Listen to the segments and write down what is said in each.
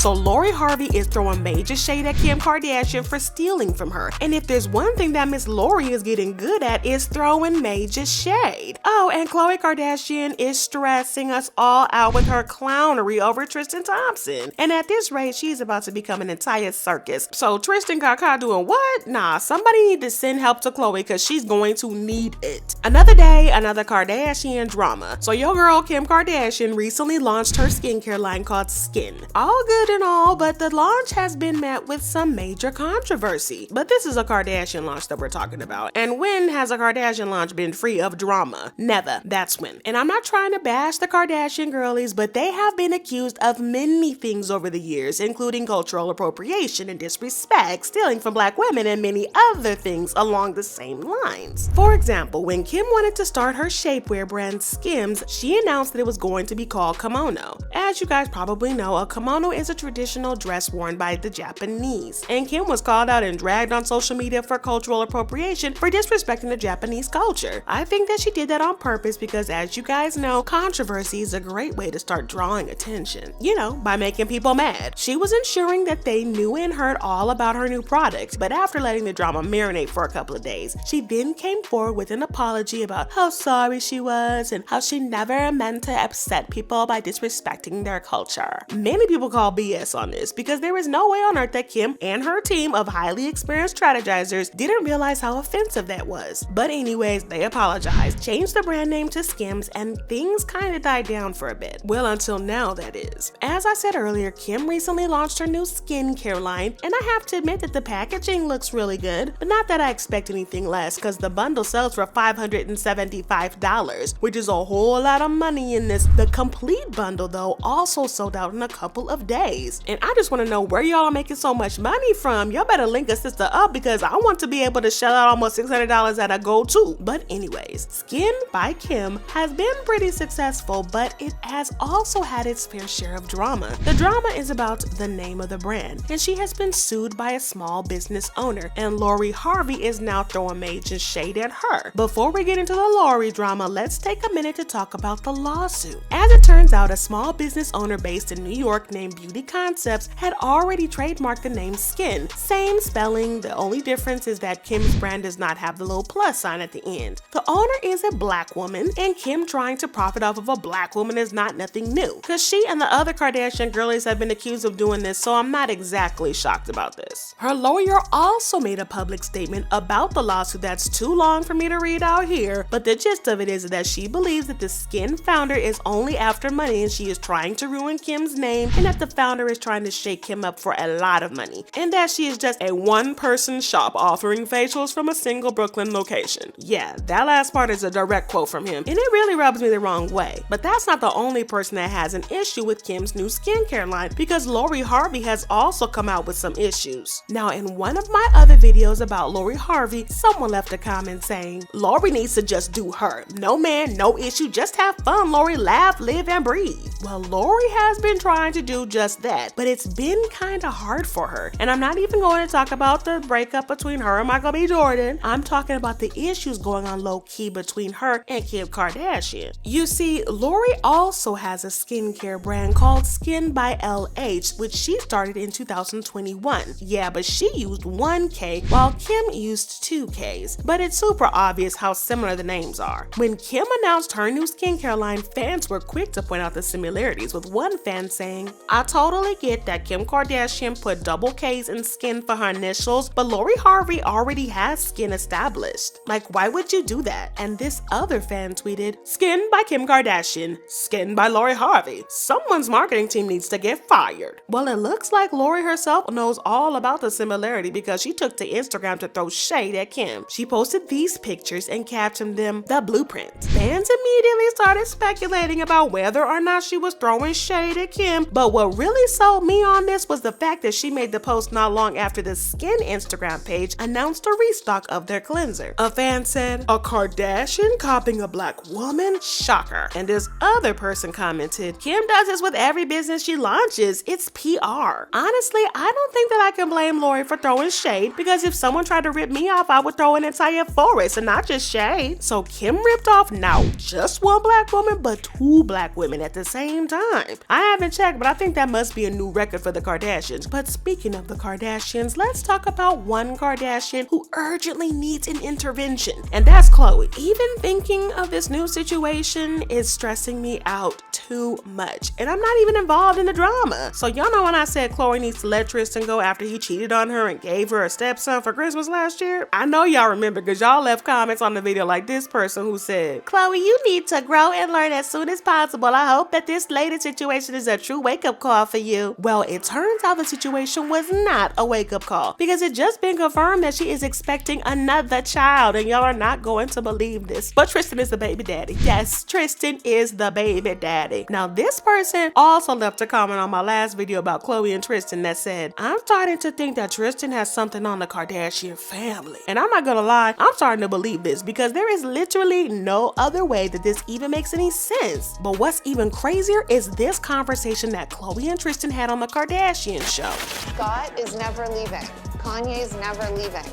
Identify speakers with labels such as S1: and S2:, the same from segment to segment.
S1: So Lori Harvey is throwing major shade at Kim Kardashian for stealing from her. And if there's one thing that Miss Lori is getting good at, is throwing major shade. Oh, and Khloe Kardashian is stressing us all out with her clownery over Tristan Thompson. And at this rate, she's about to become an entire circus. So Tristan got caught doing what? Nah, somebody need to send help to Khloe because she's going to need it. Another day, another Kardashian drama. So your girl Kim Kardashian recently launched her skincare line called Skin. All good and all, but the launch has been met with some major controversy. But this is a Kardashian launch that we're talking about. And when has a Kardashian launch been free of drama? Never. That's when. And I'm not trying to bash the Kardashian girlies, but they have been accused of many things over the years, including cultural appropriation and disrespect, stealing from Black women, and many other things along the same lines. For example, when Kim wanted to start her shapewear brand Skims, she announced that it was going to be called kimono. As you guys probably know, a kimono is a traditional dress worn by the Japanese. And Kim was called out and dragged on social media for cultural appropriation for disrespecting the Japanese culture. I think that she did that on purpose because, as you guys know, controversy is a great way to start drawing attention. You know, by making people mad. She was ensuring that they knew and heard all about her new product, but after letting the drama marinate for a couple of days, she then came forward with an apology about how sorry she was and how she never meant to upset people by disrespecting their culture. Many people call BS on this because there is no way on earth that Kim and her team of highly experienced strategizers didn't realize how offensive that was. But anyways, they apologized, changed the brand name to Skims, and things kind of died down for a bit. Well, until now, that is. As I said earlier, Kim recently launched her new skincare line, and I have to admit that the packaging looks really good, but not that I expect anything less because the bundle sells for $575, which is a whole lot of money in this. The complete bundle, though, also sold out in a couple of days. And I just want to know where y'all are making so much money from. Y'all better link a sister up because I want to be able to shell out almost $600 at a go too. But anyways, Skin by Kim has been pretty successful, but it has also had its fair share of drama. The drama is about the name of the brand, and she has been sued by a small business owner, and Lori Harvey is now throwing major shade at her. Before we get into the Lori drama, let's take a minute to talk about the lawsuit. As it turns out, a small business owner based in New York named Beauty Concepts had already trademarked the name Skin. Same spelling, the only difference is that Kim's brand does not have the little plus sign at the end. The owner is a Black woman, and Kim trying to profit off of a Black woman is not nothing new, because she and the other Kardashian girlies have been accused of doing this, so I'm not exactly shocked about this. Her lawyer also made a public statement about the lawsuit that's too long for me to read out here, but the gist of it is that she believes that the Skin founder is only after money and she is trying to ruin Kim's name, and that the founder is trying to shake Kim up for a lot of money, and that she is just a one-person shop offering facials from a single Brooklyn location. Yeah, that last part is a direct quote from him, and it really rubs me the wrong way. But that's not the only person that has an issue with Kim's new skincare line, because Lori Harvey has also come out with some issues. Now, in one of my other videos about Lori Harvey, someone left a comment saying, Lori needs to just do her. No man, no issue, just have fun, Lori, laugh, live, and breathe. Well, Lori has been trying to do just that, but it's been kinda hard for her. And I'm not even going to talk about the breakup between her and Michael B. Jordan. I'm talking about the issues going on low-key between her and Kim Kardashian. You see, Lori also has a skincare brand called Skin by LH, which she started in 2021. Yeah, but she used 1K while Kim used 2Ks. But it's super obvious how similar the names are. When Kim announced her new skincare line, fans were quick to point out the similarities, with one fan saying, I totally get that Kim Kardashian put double K's in Skin for her initials, but Lori Harvey already has Skin established. Like, why would you do that? And this other fan tweeted, Skin by Kim Kardashian, Skin by Lori Harvey. Someone's marketing team needs to get fired. Well, it looks like Lori herself knows all about the similarity because she took to Instagram to throw shade at Kim. She posted these pictures and captioned them the blueprint. Fans immediately started speculating about whether or not she was throwing shade at Kim, but what really sold me on this was the fact that she made the post not long after the Skin Instagram page announced a restock of their cleanser. A fan said, a Kardashian copying a Black woman? Shocker. And this other person commented, Kim does this with every business she launches. It's PR. Honestly, I don't think that I can blame Lori for throwing shade, because if someone tried to rip me off, I would throw an entire forest and not just shade. So Kim ripped off not just one Black woman, but two Black women at the same time. I haven't checked, but I think that must be a new record for the Kardashians. But speaking of the Kardashians, let's talk about one Kardashian who urgently needs an intervention, and that's Khloe. Even thinking of this new situation is stressing me out too much, and I'm not even involved in the drama. So y'all know when I said Khloe needs to let Tristan go after he cheated on her and gave her a stepson for Christmas last year? I know y'all remember because y'all left comments on the video like this person who said, "Khloe, you need to grow and learn as soon as possible. I hope that this latest situation is a true wake-up call for you." Well, it turns out the situation was not a wake-up call because it just been confirmed that she is expecting another child, and y'all are not going to believe this, but Tristan is the baby daddy. Yes, Tristan is the baby daddy. Now, this person also left a comment on my last video about Khloe and Tristan that said, "I'm starting to think that Tristan has something on the Kardashian family." And I'm not gonna lie, I'm starting to believe this because there is literally no other way that this even makes any sense. But what's even crazier is this conversation that Khloe and Tristan had on the Kardashian show.
S2: Scott is never leaving. Kanye's never leaving.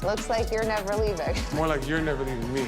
S2: Looks like you're never leaving.
S3: More like you're never leaving me.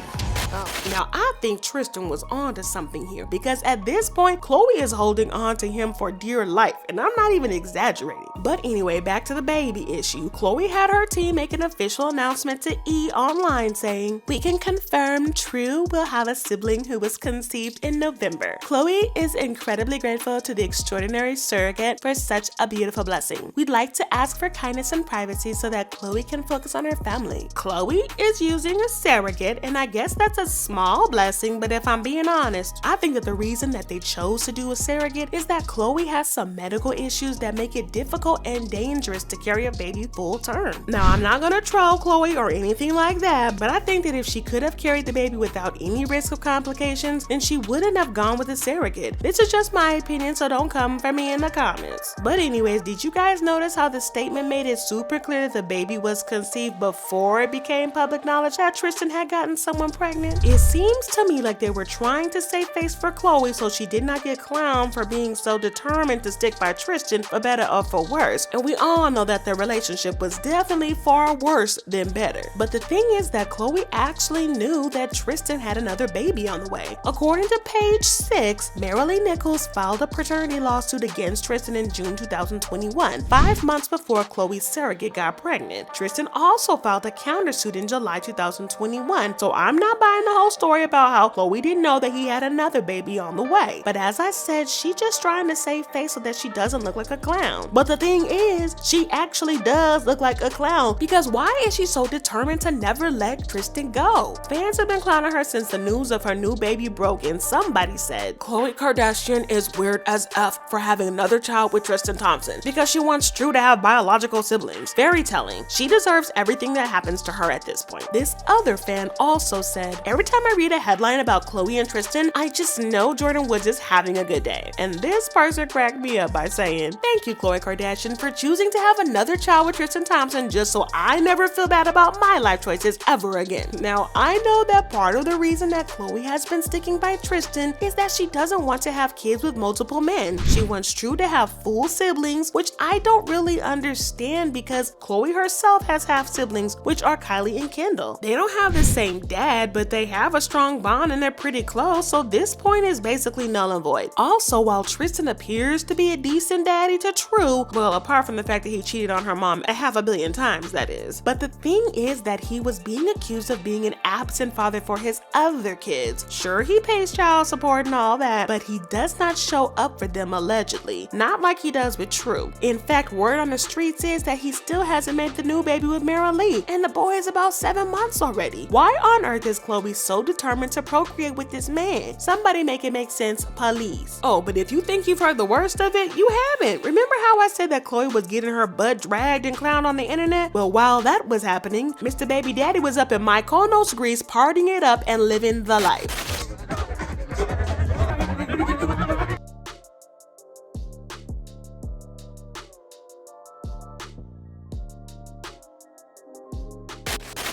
S1: Now, I think Tristan was on to something here because at this point, Khloe is holding on to him for dear life, and I'm not even exaggerating. But anyway, back to the baby issue. Khloe had her team make an official announcement to E! Online saying, "We can confirm True will have a sibling who was conceived in November. Khloe is incredibly grateful to the extraordinary surrogate for such a beautiful blessing. We'd like to ask for kindness and privacy so that Khloe can focus on her family." Khloe is using a surrogate, and I guess that's a small blessing, but if I'm being honest, I think that the reason that they chose to do a surrogate is that Khloe has some medical issues that make it difficult and dangerous to carry a baby full term. Now, I'm not gonna troll Khloe or anything like that, but I think that if she could have carried the baby without any risk of complications, then she wouldn't have gone with a surrogate. This is just my opinion, so don't come for me in the comments. But anyways, did you guys notice how the statement made it super clear that the baby was conceived before it became public knowledge that Tristan had gotten someone pregnant? It seems to me like they were trying to save face for Khloe so she did not get clowned for being so determined to stick by Tristan for better or for worse. And we all know that their relationship was definitely far worse than better. But the thing is that Khloe actually knew that Tristan had another baby on the way. According to page 6, Marilee Nichols filed a paternity lawsuit against Tristan in June 2021, 5 months before Khloe's surrogate got pregnant. Tristan also filed a countersuit in July 2021, so I'm not buying the whole story about how Khloe didn't know that he had another baby on the way. But as I said, she's just trying to save face so that she doesn't look like a clown. But the thing is, she actually does look like a clown because why is she so determined to never let Tristan go? Fans have been clowning her since the news of her new baby broke, and somebody said, "Khloe Kardashian is weird as F for having another child with Tristan Thompson because she wants True to have biological siblings." Very telling. She deserves everything that happens to her at this point. This other fan also said, "Every time I read a headline about Khloe and Tristan, I just know Jordan Woods is having a good day." And this person cracked me up by saying, "Thank you, Khloe Kardashian, for choosing to have another child with Tristan Thompson just so I never feel bad about my life choices ever again." Now, I know that part of the reason that Khloe has been sticking by Tristan is that she doesn't want to have kids with multiple men. She wants True to have full siblings, which I don't really understand because Khloe herself has half siblings, which are Kylie and Kendall. They don't have the same dad, but they have a strong bond and they're pretty close, so this point is basically null and void. Also, while Tristan appears to be a decent daddy to True, well, apart from the fact that he cheated on her mom 500 million times, that is. But the thing is that he was being accused of being an absent father for his other kids. Sure, he pays child support and all that, but he does not show up for them allegedly. Not like he does with True. In fact, word on the streets is that he still hasn't made the new baby with Marilee, and the boy is about 7 months already. Why on earth is Khloe so determined to procreate with this man? Somebody make it make sense, please. Oh, but if you think you've heard the worst of it, you haven't. Remember how I said that Khloe was getting her butt dragged and clowned on the internet? Well, while that was happening, Mr. Baby Daddy was up in Mykonos, Greece, partying it up and living the life.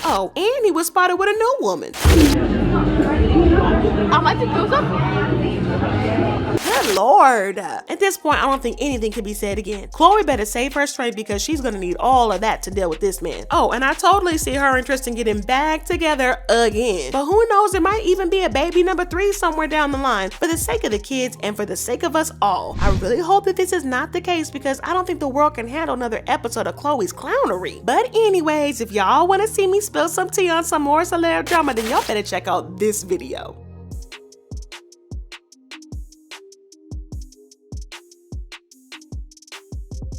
S1: Oh, and he was spotted with a new woman.
S3: like to do something.
S1: Good Lord. At this point, I don't think anything can be said again. Khloe better save her strength because she's gonna need all of that to deal with this man. Oh, and I totally see her and Tristan getting back together again. But who knows, there might even be a baby number 3 somewhere down the line. For the sake of the kids and for the sake of us all, I really hope that this is not the case because I don't think the world can handle another episode of Khloe's Clownery. But anyways, if y'all want to see me spill some tea on some more celeb drama, then y'all better check out this video.